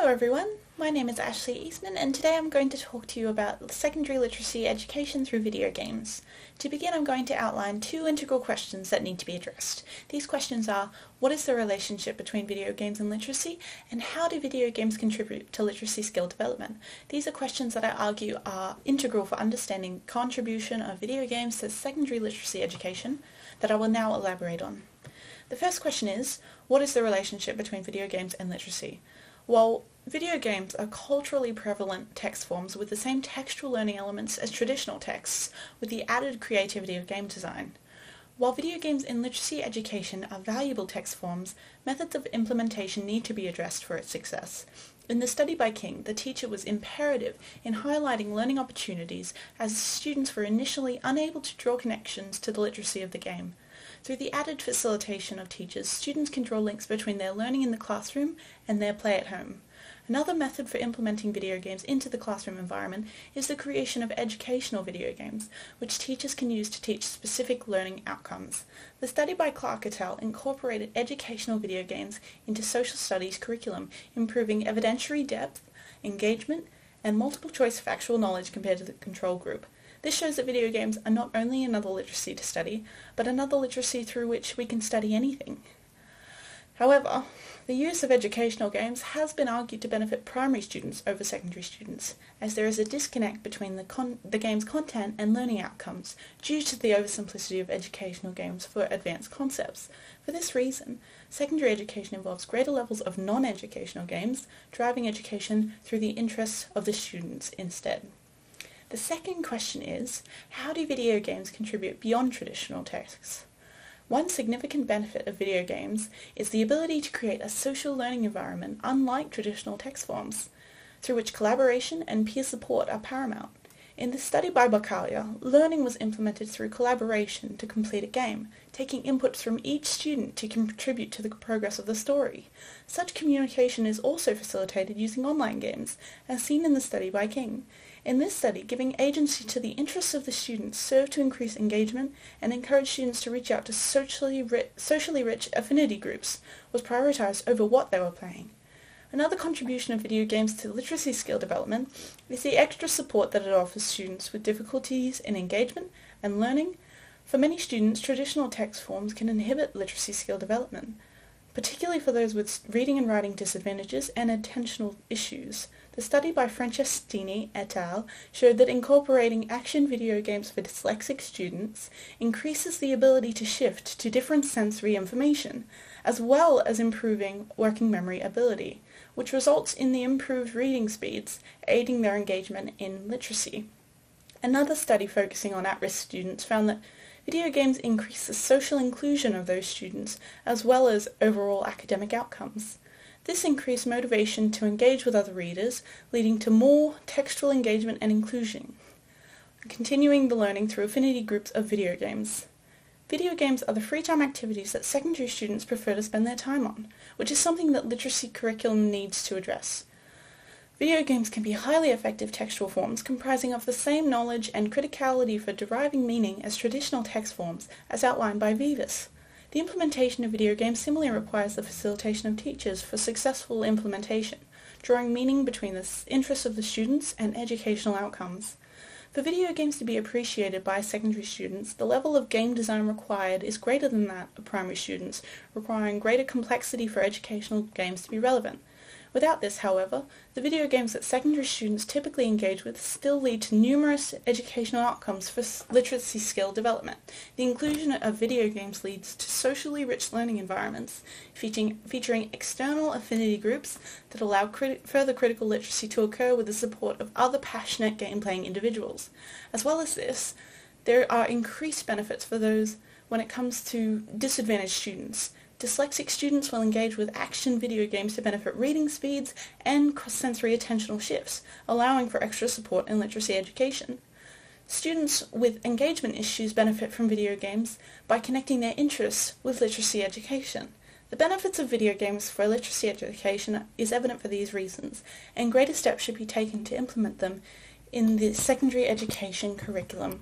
Hello everyone, my name is Ashley Eastman and today I'm going to talk to you about secondary literacy education through video games. To begin, I'm going to outline two integral questions that need to be addressed. These questions are, what is the relationship between video games and literacy, and how do video games contribute to literacy skill development? These are questions that I argue are integral for understanding the contribution of video games to secondary literacy education that I will now elaborate on. The first question is, what is the relationship between video games and literacy? While video games are culturally prevalent text forms with the same textual learning elements as traditional texts, with the added creativity of game design. While video games in literacy education are valuable text forms, methods of implementation need to be addressed for its success. In the study by King, the teacher was imperative in highlighting learning opportunities as students were initially unable to draw connections to the literacy of the game. Through the added facilitation of teachers, students can draw links between their learning in the classroom and their play at home. Another method for implementing video games into the classroom environment is the creation of educational video games, which teachers can use to teach specific learning outcomes. The study by Clark et al. Incorporated educational video games into social studies curriculum, improving evidentiary depth, engagement, and multiple choice factual knowledge compared to the control group. This shows that video games are not only another literacy to study, but another literacy through which we can study anything. However, the use of educational games has been argued to benefit primary students over secondary students, as there is a disconnect between the game's content and learning outcomes due to the oversimplicity of educational games for advanced concepts. For this reason, secondary education involves greater levels of non-educational games, driving education through the interests of the students instead. The second question is, how do video games contribute beyond traditional texts? One significant benefit of video games is the ability to create a social learning environment unlike traditional text forms, through which collaboration and peer support are paramount. In the study by Baccalia, learning was implemented through collaboration to complete a game, taking input from each student to contribute to the progress of the story. Such communication is also facilitated using online games, as seen in the study by King. In this study, giving agency to the interests of the students served to increase engagement and encourage students to reach out to socially rich affinity groups was prioritized over what they were playing. Another contribution of video games to literacy skill development is the extra support that it offers students with difficulties in engagement and learning. For many students, traditional text forms can inhibit literacy skill development, particularly for those with reading and writing disadvantages and attentional issues. The study by Francescini et al. Showed that incorporating action video games for dyslexic students increases the ability to shift to different sensory information, as well as improving working memory ability, which results in the improved reading speeds, aiding their engagement in literacy. Another study focusing on at-risk students found that video games increase the social inclusion of those students, as well as overall academic outcomes. This increased motivation to engage with other readers, leading to more textual engagement and inclusion, continuing the learning through affinity groups of video games. Video games are the free time activities that secondary students prefer to spend their time on, which is something that literacy curriculum needs to address. Video games can be highly effective textual forms comprising of the same knowledge and criticality for deriving meaning as traditional text forms, as outlined by Vivas. The implementation of video games similarly requires the facilitation of teachers for successful implementation, drawing meaning between the interests of the students and educational outcomes. For video games to be appreciated by secondary students, the level of game design required is greater than that of primary students, requiring greater complexity for educational games to be relevant. Without this, however, the video games that secondary students typically engage with still lead to numerous educational outcomes for literacy skill development. The inclusion of video games leads to socially rich learning environments, featuring external affinity groups that allow further critical literacy to occur with the support of other passionate game-playing individuals. As well as this, there are increased benefits for those when it comes to disadvantaged students. Dyslexic students will engage with action video games to benefit reading speeds and cross-sensory attentional shifts, allowing for extra support in literacy education. Students with engagement issues benefit from video games by connecting their interests with literacy education. The benefits of video games for literacy education is evident for these reasons, and greater steps should be taken to implement them in the secondary education curriculum.